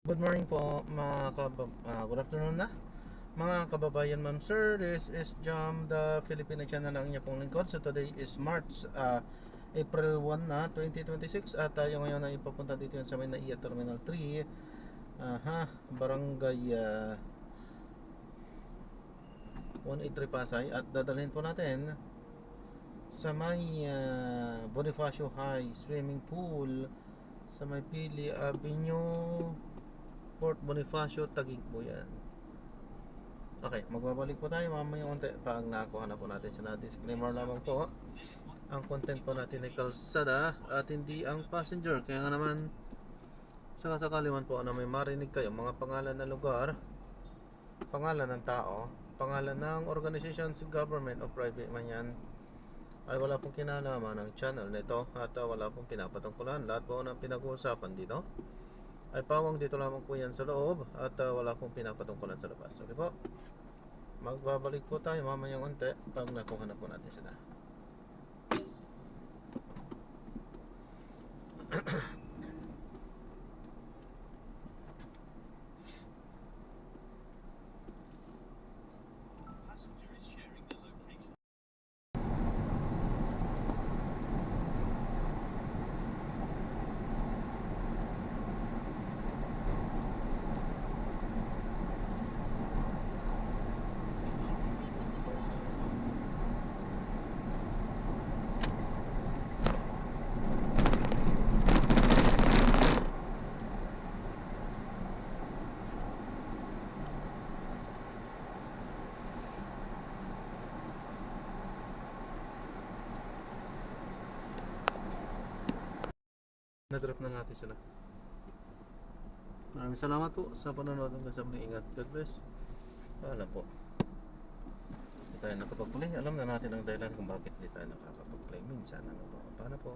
Good morning po good afternoon na mga kababayan, ma'am, sir. This is Jam, the Filipino channel ng inyo pong lingkod. So today is March April 1 na 2026 at tayo ngayon ay ipapunta dito sa may NAIA Terminal 3, Barangay 183 Pasay, at dadalhin po natin sa may Bonifacio High Swimming Pool sa may Pili Avenue, Port Bonifacio, Taguig po yan. Okay, magbabalik po tayo mamaya unti pag nakuha na po natin sa disclaimer lamang po. Ang content po natin ay kalsada at hindi ang passenger. Kaya nga naman, sakasakali man po na may marinig kayo mga pangalan ng lugar, pangalan ng tao, pangalan ng organization, government o private man yan, ay wala pong kinalaman ng channel nito at wala pong pinapatungkulan. Lahat po ng pinag-uusapan dito ay pawang dito lamang po yan sa loob at wala pong pinapatungkulan sa labas. Okay po, magbabalik po tayo mamayang unti pag nakuha na po natin sila. Na-drop na natin sila. Maraming salamat po sa panonood hanggang sa muli. Ingat. God bless. Paalam po. Hindi tayo nakapag-play. Alam na natin ang dahilan kung bakit hindi tayo nakakapag-play. Minsan ano po. Paano po?